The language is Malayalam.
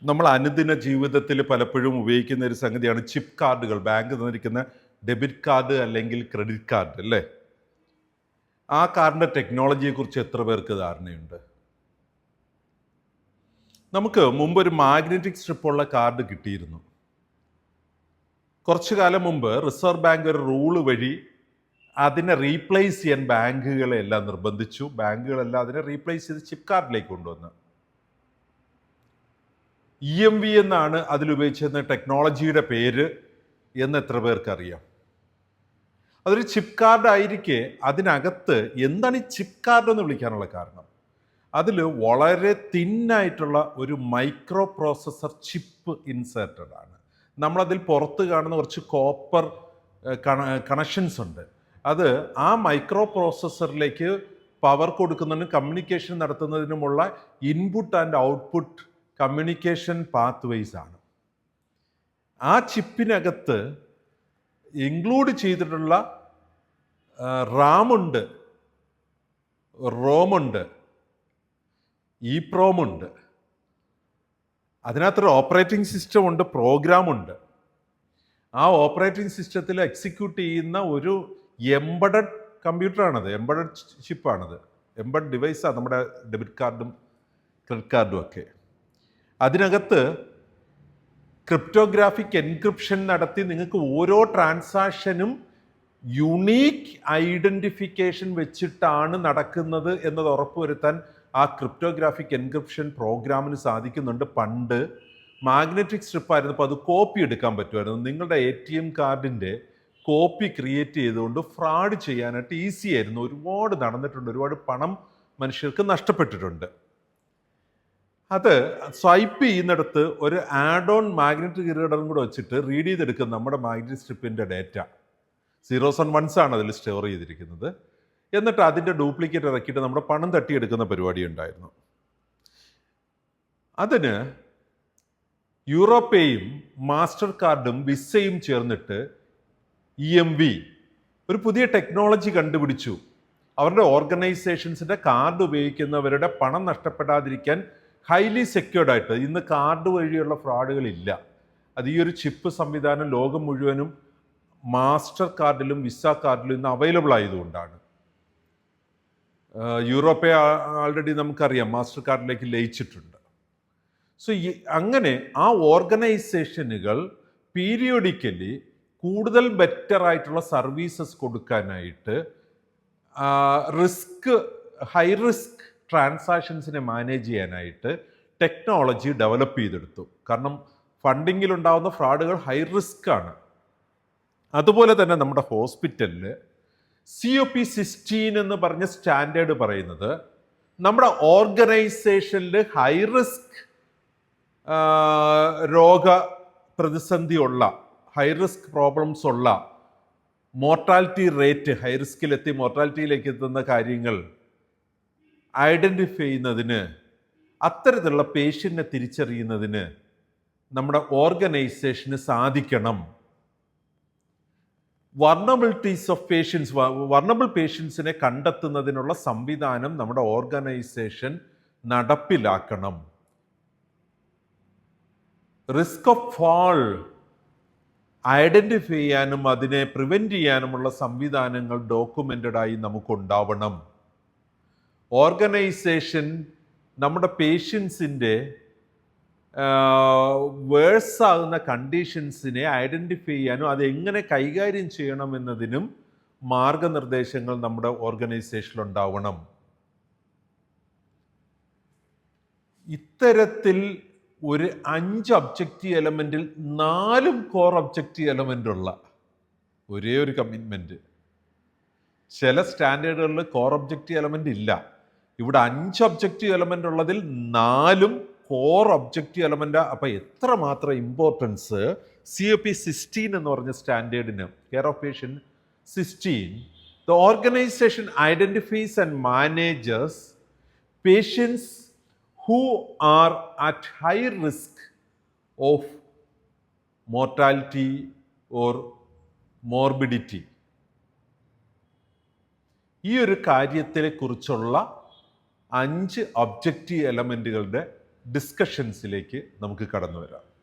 നമ്മൾ അനുദിന ജീവിതത്തിൽ പലപ്പോഴും ഉപയോഗിക്കുന്ന ഒരു സംഗതിയാണ് ചിപ്പ് കാർഡുകൾ. ബാങ്ക് തന്നിരിക്കുന്ന ഡെബിറ്റ് കാർഡ് അല്ലെങ്കിൽ ക്രെഡിറ്റ് കാർഡ് അല്ലേ? ആ കാർഡിൻ്റെ ടെക്നോളജിയെക്കുറിച്ച് എത്ര പേർക്ക് ധാരണയുണ്ട്? നമുക്ക് മുമ്പ് ഒരു മാഗ്നറ്റിക് സ്ട്രിപ്പുള്ള കാർഡ് കിട്ടിയിരുന്നു. കുറച്ചു കാലം മുമ്പ് റിസർവ് ബാങ്ക് ഒരു റൂള് വഴി അതിനെ റീപ്ലേസ് ചെയ്യാൻ ബാങ്കുകളെ എല്ലാം നിർബന്ധിച്ചു. ബാങ്കുകളെല്ലാം അതിനെ റീപ്ലേസ് ചെയ്ത് ചിപ്പ് കാർഡിലേക്ക് കൊണ്ടുവന്നു. EMV എന്നാണ് അതിലുപയോഗിച്ചിരുന്ന ടെക്നോളജിയുടെ പേര് എന്ന് എത്ര പേർക്ക് അറിയാം? അതൊരു ചിപ്പ് കാർഡ് ആയിരിക്കെ അതിനകത്ത് എന്താണ് ഈ ചിപ്പ് കാർഡ് എന്ന് വിളിക്കാനുള്ള കാരണം? അതിൽ വളരെ തിന്നായിട്ടുള്ള ഒരു മൈക്രോ പ്രോസസ്സർ ചിപ്പ് ഇൻസേർട്ടഡ് ആണ്. നമ്മളതിൽ പുറത്ത് കാണുന്ന കുറച്ച് കോപ്പർ കണക്ഷൻസ് ഉണ്ട്. അത് ആ മൈക്രോ പ്രോസസ്സറിലേക്ക് പവർ കൊടുക്കുന്നതിനും കമ്മ്യൂണിക്കേഷൻ നടത്തുന്നതിനുമുള്ള input and output communication pathways ആണ്. ആ ചിപ്പിനകത്ത് ഇൻക്ലൂഡ് ചെയ്തിട്ടുള്ള റാമുണ്ട്, റോമുണ്ട്, EEPROM-ഉണ്ട്. അതിനകത്തൊരു ഓപ്പറേറ്റിംഗ് സിസ്റ്റം ഉണ്ട്, പ്രോഗ്രാമുണ്ട്. ആ ഓപ്പറേറ്റിംഗ് സിസ്റ്റത്തിൽ എക്സിക്യൂട്ട് ചെയ്യുന്ന ഒരു എംബഡഡ് കമ്പ്യൂട്ടറാണത്, എംബഡഡ് ചിപ്പാണത്, എംബഡ് ഡിവൈസാണ് നമ്മുടെ ഡെബിറ്റ് കാർഡും ക്രെഡിറ്റ് കാർഡും ഒക്കെ. അതിനകത്ത് ക്രിപ്റ്റോഗ്രാഫിക് എൻക്രിപ്ഷൻ നടത്തി നിങ്ങൾക്ക് ഓരോ ട്രാൻസാക്ഷനും യുണീക്ക് ഐഡൻറ്റിഫിക്കേഷൻ വെച്ചിട്ടാണ് നടക്കുന്നത് എന്നത് ഉറപ്പുവരുത്താൻ ആ ക്രിപ്റ്റോഗ്രാഫിക് എൻക്രിപ്ഷൻ പ്രോഗ്രാമിന് സാധിക്കുന്നുണ്ട്. പണ്ട് മാഗ്നറ്റിക് സ്ട്രിപ്പായിരുന്നു, അപ്പോൾ അത് കോപ്പി എടുക്കാൻ പറ്റുമായിരുന്നു. നിങ്ങളുടെ ATM കാർഡിൻ്റെ കോപ്പി ക്രിയേറ്റ് ചെയ്തുകൊണ്ട് ഫ്രോഡ് ചെയ്യാനായിട്ട് ഈസി ആയിരുന്നു. ഒരുപാട് നടന്നിട്ടുണ്ട്, ഒരുപാട് പണം മനുഷ്യർക്ക് നഷ്ടപ്പെട്ടിട്ടുണ്ട്. അത് സ്വൈപ്പ് ചെയ്യുന്നിടത്ത് ഒരു ആഡ് ഓൺ മാഗ്നറ്റിക് റീഡറും കൂടെ വെച്ചിട്ട് റീഡ് ചെയ്തെടുക്കും നമ്മുടെ magnetic സ്ട്രിപ്പിൻ്റെ data. 0s and 1s ആണ് അതിൽ സ്റ്റോർ ചെയ്തിരിക്കുന്നത്. എന്നിട്ട് അതിൻ്റെ ഡ്യൂപ്ലിക്കേറ്റ് ഇറക്കിയിട്ട് നമ്മുടെ പണം തട്ടിയെടുക്കുന്ന പരിപാടി ഉണ്ടായിരുന്നു. അതിന് യൂറോപ്പേയും മാസ്റ്റർ കാർഡും വിസയും ചേർന്നിട്ട് EMV ഒരു പുതിയ ടെക്നോളജി കണ്ടുപിടിച്ചു. അവരുടെ ഓർഗനൈസേഷൻസിൻ്റെ കാർഡ് ഉപയോഗിക്കുന്നവരുടെ പണം നഷ്ടപ്പെടാതിരിക്കാൻ ഹൈലി സെക്യൂർഡ് ആയിട്ട് ഇന്ന് കാർഡ് വഴിയുള്ള ഫ്രോഡുകളില്ല. അത് ഈ ഒരു ചിപ്പ് സംവിധാനം ലോകം മുഴുവനും മാസ്റ്റർ കാർഡിലും വിസ കാർഡിലും ഇന്ന് അവൈലബിൾ ആയതുകൊണ്ടാണ്. യൂറോപ്പെ ആൾറെഡി നമുക്കറിയാം മാസ്റ്റർ കാർഡിലേക്ക് ലയിച്ചിട്ടുണ്ട്. സോ അങ്ങനെ ആ ഓർഗനൈസേഷനുകൾ പീരിയോഡിക്കലി കൂടുതൽ ബെറ്റർ ആയിട്ടുള്ള സർവീസസ് കൊടുക്കാനായിട്ട് ഹൈ റിസ്ക് ട്രാൻസാക്ഷൻസിനെ മാനേജ് ചെയ്യാനായിട്ട് ടെക്നോളജി ഡെവലപ്പ് ചെയ്തെടുത്തു. കാരണം ഫണ്ടിങ്ങിലുണ്ടാകുന്ന ഫ്രോഡുകൾ ഹൈ റിസ്ക് ആണ്. അതുപോലെ തന്നെ നമ്മുടെ ഹോസ്പിറ്റലിൽ COP16 എന്ന് പറഞ്ഞ സ്റ്റാൻഡേർഡ് പറയുന്നത് നമ്മുടെ ഓർഗനൈസേഷനിൽ ഹൈ റിസ്ക് രോഗ പ്രതിസന്ധിയുള്ള, ഹൈ റിസ്ക് പ്രോബ്ലംസ് ഉള്ള, മോർട്ടാലിറ്റി റേറ്റ് ഹൈ റിസ്കിലെത്തി മോർട്ടാലിറ്റിയിലേക്ക് എത്തുന്ന കാര്യങ്ങൾ ഐഡൻറ്റിഫൈ ചെയ്യുന്നതിന്, അത്തരത്തിലുള്ള പേഷ്യൻറ്റിനെ തിരിച്ചറിയുന്നതിന് നമ്മുടെ ഓർഗനൈസേഷന് സാധിക്കണം. വൾണറബിൾ പേഷ്യൻസിനെ കണ്ടെത്തുന്നതിനുള്ള സംവിധാനം നമ്മുടെ ഓർഗനൈസേഷൻ നടപ്പിലാക്കണം. റിസ്ക് ഓഫ് ഫാൾ ഐഡൻറ്റിഫൈ ചെയ്യാനും അതിനെ പ്രിവെൻറ്റ് ചെയ്യാനുമുള്ള സംവിധാനങ്ങൾ ഡോക്യുമെൻറ്റഡ് ആയി നമുക്കുണ്ടാവണം. ഓർഗനൈസേഷൻ നമ്മുടെ പേഷ്യൻസിൻ്റെ വേഴ്സാകുന്ന കണ്ടീഷൻസിനെ ഐഡൻറ്റിഫൈ ചെയ്യാനും അതെങ്ങനെ കൈകാര്യം ചെയ്യണമെന്നതിനും മാർഗനിർദ്ദേശങ്ങൾ നമ്മുടെ ഓർഗനൈസേഷനിൽ ഉണ്ടാവണം. ഇത്തരത്തിൽ ഒരു 5 ഒബ്ജക്റ്റീവ് എലമെൻറ്റിൽ 4 കോർ ഒബ്ജക്റ്റീവ് എലമെൻ്റ് ഉള്ള ഒരേ ഒരു കമ്മിറ്റ്മെൻറ്റ്. ചില സ്റ്റാൻഡേർഡുകളിൽ കോർ ഒബ്ജക്റ്റീവ് എലമെൻ്റ് ഇല്ല. ഇവിടെ 5 ഒബ്ജക്റ്റീവ് എലമെൻ്റ് ഉള്ളതിൽ 4 കോർ ഒബ്ജക്റ്റീവ് എലമെൻ്റ്. അപ്പോൾ എത്രമാത്രം ഇമ്പോർട്ടൻസ് COP16 എന്ന് പറഞ്ഞ സ്റ്റാൻഡേർഡിന്, care of patient 16, the organisation identifies and manages patients who are at high risk of mortality or morbidity. ഈ ഒരു കാര്യത്തെ കുറിച്ചുള്ള 5 ഒബ്ജക്റ്റീവ് എലമെൻറ്റുകളുടെ ഡിസ്കഷൻസിലേക്ക് നമുക്ക് കടന്നു വരാം.